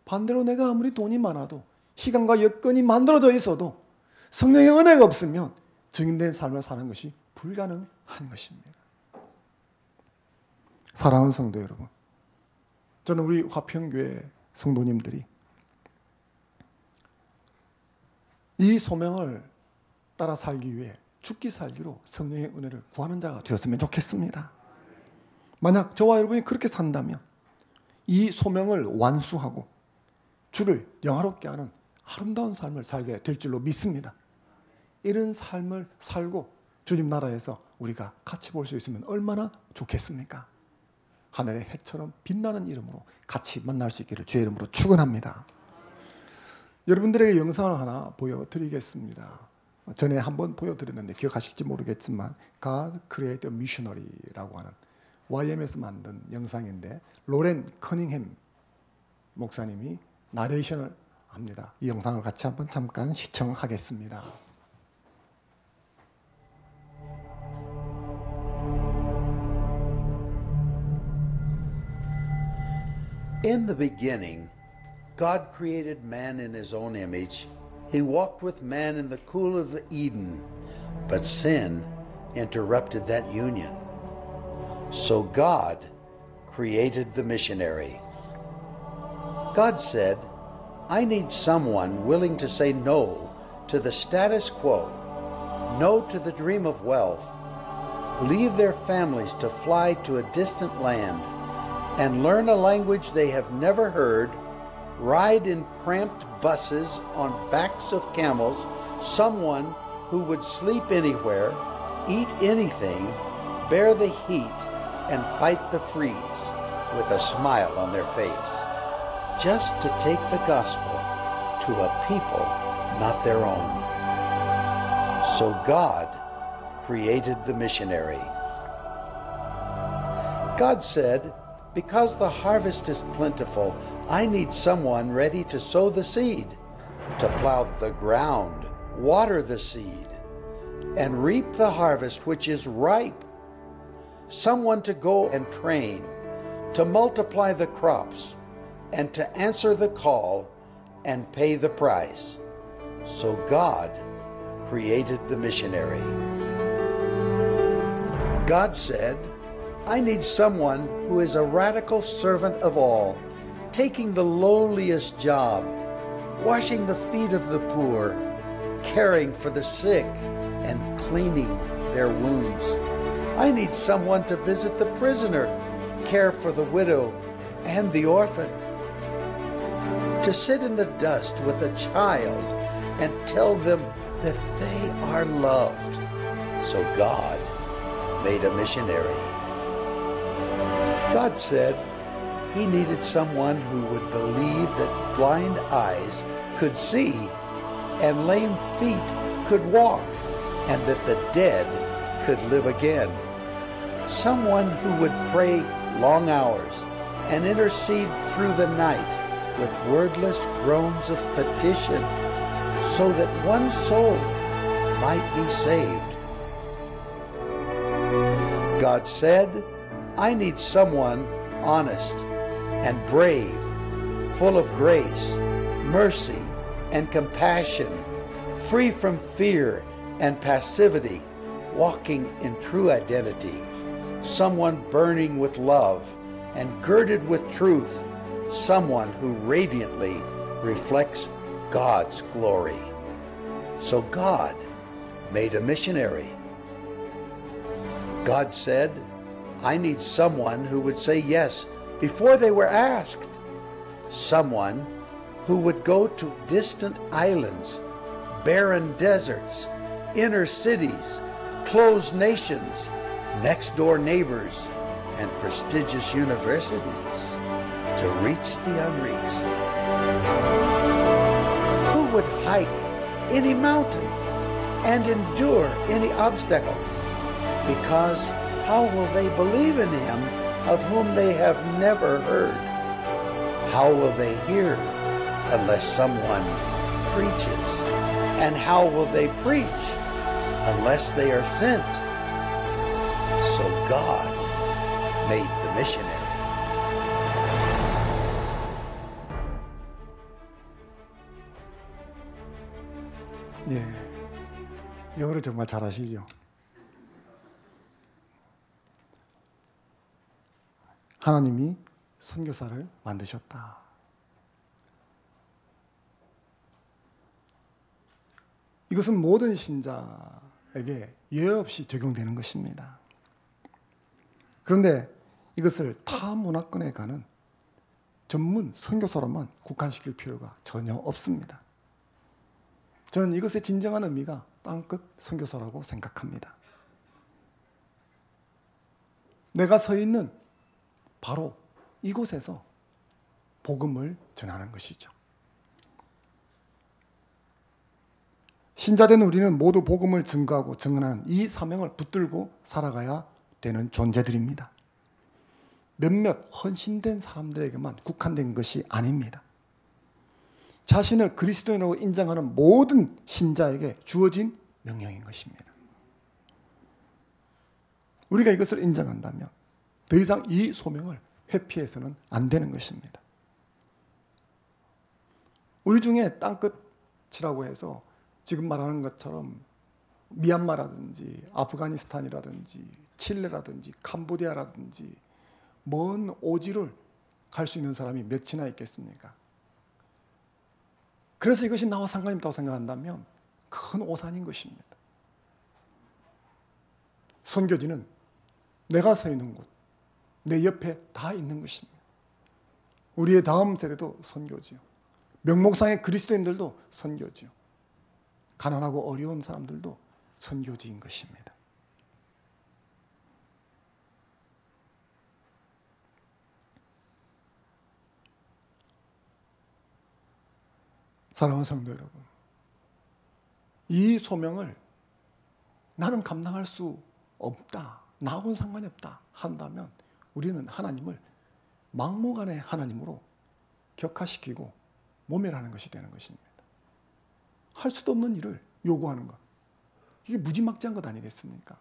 반대로 내가 아무리 돈이 많아도, 시간과 여건이 만들어져 있어도 성령의 은혜가 없으면 증인된 삶을 사는 것이 불가능한 것입니다. 사랑하는 성도 여러분, 저는 우리 화평교회 성도님들이 이 소명을 따라 살기 위해 죽기 살기로 성령의 은혜를 구하는 자가 되었으면 좋겠습니다. 만약 저와 여러분이 그렇게 산다면 이 소명을 완수하고 주를 영화롭게 하는 아름다운 삶을 살게 될 줄로 믿습니다. 이런 삶을 살고 주님 나라에서 우리가 같이 볼 수 있으면 얼마나 좋겠습니까? 하늘의 해처럼 빛나는 이름으로 같이 만날 수 있기를 주의 이름으로 축원합니다. 여러분들에게 영상을 하나 보여드리겠습니다. 전에 한번 보여드렸는데 기억하실지 모르겠지만 God Created a Missionary라고 하는 YM에서 만든 영상인데 로렌 커닝햄 목사님이 나레이션을 합니다. 이 영상을 같이 한번 잠깐 시청하겠습니다. In the beginning, God created man in his own image. He walked with man in the cool of Eden, but sin interrupted that union. So God created the missionary. God said, I need someone willing to say no to the status quo, no to the dream of wealth, leave their families to fly to a distant land, and learn a language they have never heard, ride in cramped buses on backs of camels, someone who would sleep anywhere, eat anything, bear the heat, and fight the freeze with a smile on their face, just to take the gospel to a people not their own. So God created the missionary. God said, because the harvest is plentiful, I need someone ready to sow the seed, to plow the ground, water the seed, and reap the harvest which is ripe. Someone to go and train, to multiply the crops, and to answer the call and pay the price. So God created the missionary. God said, I need someone who is a radical servant of all, taking the lowliest job, washing the feet of the poor, caring for the sick, and cleaning their wounds. I need someone to visit the prisoner, care for the widow and the orphan, to sit in the dust with a child and tell them that they are loved. So God made a missionary. God said he needed someone who would believe that blind eyes could see and lame feet could walk and that the dead could live again. Someone who would pray long hours and intercede through the night with wordless groans of petition so that one soul might be saved. God said, I need someone honest and brave, full of grace, mercy, and compassion, free from fear and passivity, walking in true identity, someone burning with love and girded with truth, someone who radiantly reflects God's glory. So God made a missionary. God said, I need someone who would say yes before they were asked, someone who would go to distant islands, barren deserts, inner cities, closed nations, next door neighbors, and prestigious universities to reach the unreached. Who would hike any mountain and endure any obstacle? Because how will they believe in him of whom they have never heard? How will they hear unless someone preaches? And how will they preach unless they are sent? So God made the missionary. 예, 영어를 정말 잘하시죠. 하나님이 선교사를 만드셨다. 이것은 모든 신자에게 예외 없이 적용되는 것입니다. 그런데 이것을 타 문화권에 가는 전문 선교사로만 국한시킬 필요가 전혀 없습니다. 저는 이것의 진정한 의미가 땅끝 선교사라고 생각합니다. 내가 서 있는 바로 이곳에서 복음을 전하는 것이죠. 신자된 우리는 모두 복음을 증거하고 증언하는 이 사명을 붙들고 살아가야 되는 존재들입니다. 몇몇 헌신된 사람들에게만 국한된 것이 아닙니다. 자신을 그리스도인으로 인정하는 모든 신자에게 주어진 명령인 것입니다. 우리가 이것을 인정한다면 더 이상 이 소명을 회피해서는 안 되는 것입니다. 우리 중에 땅끝이라고 해서 지금 말하는 것처럼 미얀마라든지 아프가니스탄이라든지 칠레라든지 캄보디아라든지 먼 오지를 갈 수 있는 사람이 몇이나 있겠습니까? 그래서 이것이 나와 상관이 없다고 생각한다면 큰 오산인 것입니다. 선교지는 내가 서 있는 곳, 내 옆에 다 있는 것입니다. 우리의 다음 세대도 선교지요. 명목상의 그리스도인들도 선교지요. 가난하고 어려운 사람들도 선교지인 것입니다. 사랑하는 성도 여러분, 이 소명을 나는 감당할 수 없다, 나하고는 상관이 없다 한다면 우리는 하나님을 막무가내 하나님으로 격화시키고 모멸하는 것이 되는 것입니다. 할 수도 없는 일을 요구하는 것, 이게 무지막지한 것 아니겠습니까?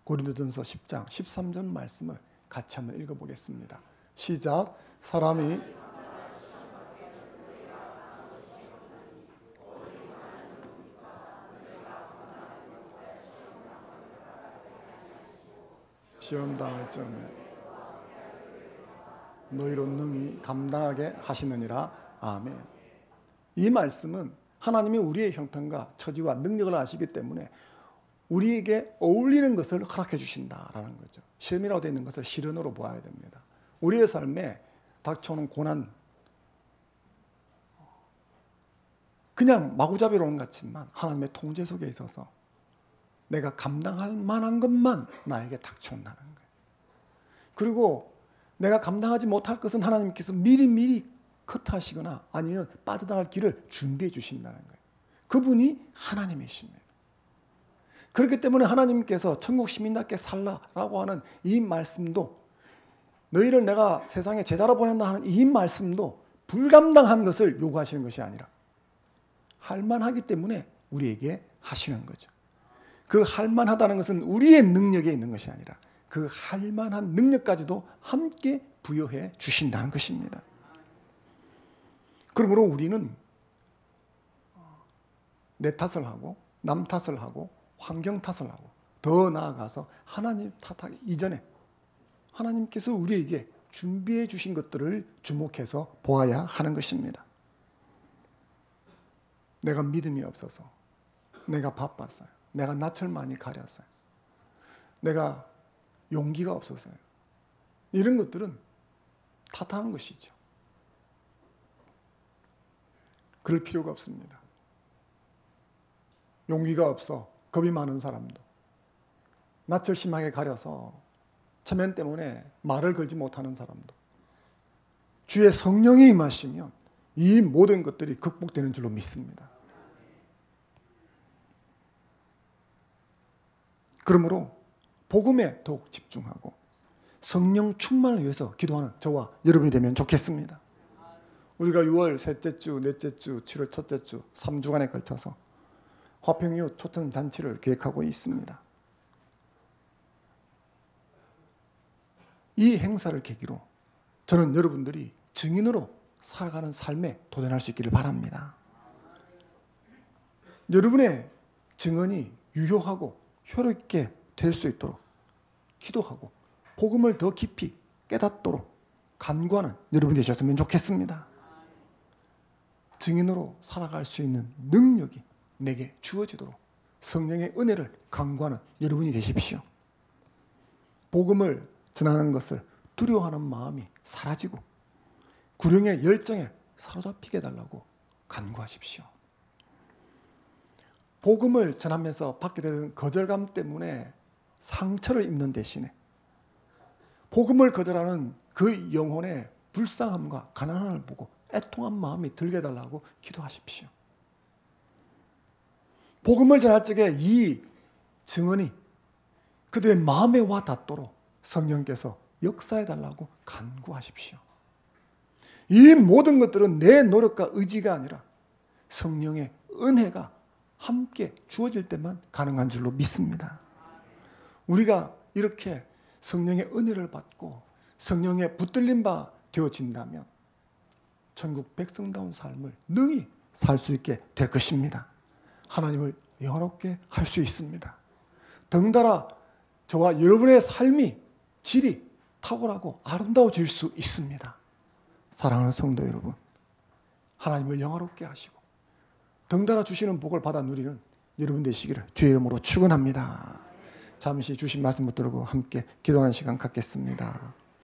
고린도전서 10장 13절 말씀을 같이 한번 읽어보겠습니다. 시작. 사람이 시험 당할 점에 너희로 능히 감당하게 하시느니라. 아멘. 이 말씀은 하나님이 우리의 형편과 처지와 능력을 아시기 때문에 우리에게 어울리는 것을 허락해 주신다라는 거죠. 시험이라고 되어 있는 것을 시련으로 보아야 됩니다. 우리의 삶에 닥쳐오는 고난, 그냥 마구잡이로는 같지만 하나님의 통제 속에 있어서 내가 감당할 만한 것만 나에게 닥쳐온다는 거예요. 그리고 내가 감당하지 못할 것은 하나님께서 미리미리 커트하시거나 아니면 빠져나갈 길을 준비해 주신다는 거예요. 그분이 하나님이십니다. 그렇기 때문에 하나님께서 천국 시민답게 살라라고 하는 이 말씀도, 너희를 내가 세상에 제자로 보낸다 하는 이 말씀도 불감당한 것을 요구하시는 것이 아니라 할만하기 때문에 우리에게 하시는 거죠. 그 할만하다는 것은 우리의 능력에 있는 것이 아니라 그 할만한 능력까지도 함께 부여해 주신다는 것입니다. 그러므로 우리는 내 탓을 하고 남 탓을 하고 환경 탓을 하고 더 나아가서 하나님 탓하기 이전에 하나님께서 우리에게 준비해 주신 것들을 주목해서 보아야 하는 것입니다. 내가 믿음이 없어서, 내가 바빴어요, 내가 낯을 많이 가렸어요, 내가 용기가 없었어요, 이런 것들은 탓하는 것이죠. 그럴 필요가 없습니다. 용기가 없어 겁이 많은 사람도, 낯을 심하게 가려서 체면 때문에 말을 걸지 못하는 사람도 주의 성령이 임하시면 이 모든 것들이 극복되는 줄로 믿습니다. 그러므로 복음에 더욱 집중하고 성령 충만을 위해서 기도하는 저와 여러분이 되면 좋겠습니다. 우리가 6월 셋째 주, 넷째 주, 7월 첫째 주 3주간에 걸쳐서 화평이후 초청 잔치를 계획하고 있습니다. 이 행사를 계기로 저는 여러분들이 증인으로 살아가는 삶에 도전할 수 있기를 바랍니다. 여러분의 증언이 유효하고 효력있게 될 수 있도록 기도하고 복음을 더 깊이 깨닫도록 간구하는 여러분이 되셨으면 좋겠습니다. 증인으로 살아갈 수 있는 능력이 내게 주어지도록 성령의 은혜를 간구하는 여러분이 되십시오. 복음을 전하는 것을 두려워하는 마음이 사라지고 구령의 열정에 사로잡히게 해달라고 간구하십시오. 복음을 전하면서 받게 되는 거절감 때문에 상처를 입는 대신에 복음을 거절하는 그 영혼의 불쌍함과 가난함을 보고 애통한 마음이 들게 해달라고 기도하십시오. 복음을 전할 적에 이 증언이 그들의 마음에 와 닿도록 성령께서 역사해달라고 간구하십시오. 이 모든 것들은 내 노력과 의지가 아니라 성령의 은혜가 함께 주어질 때만 가능한 줄로 믿습니다. 우리가 이렇게 성령의 은혜를 받고 성령의 붙들림 바 되어진다면 천국 백성다운 삶을 능히 살 수 있게 될 것입니다. 하나님을 영화롭게 할 수 있습니다. 덩달아 저와 여러분의 삶이 질이 탁월하고 아름다워질 수 있습니다. 사랑하는 성도 여러분, 하나님을 영화롭게 하시고 덩달아 주시는 복을 받아 누리는 여러분 되시기를 주의 이름으로 축원합니다. 잠시 주신 말씀 붙들고 함께 기도하는 시간 갖겠습니다.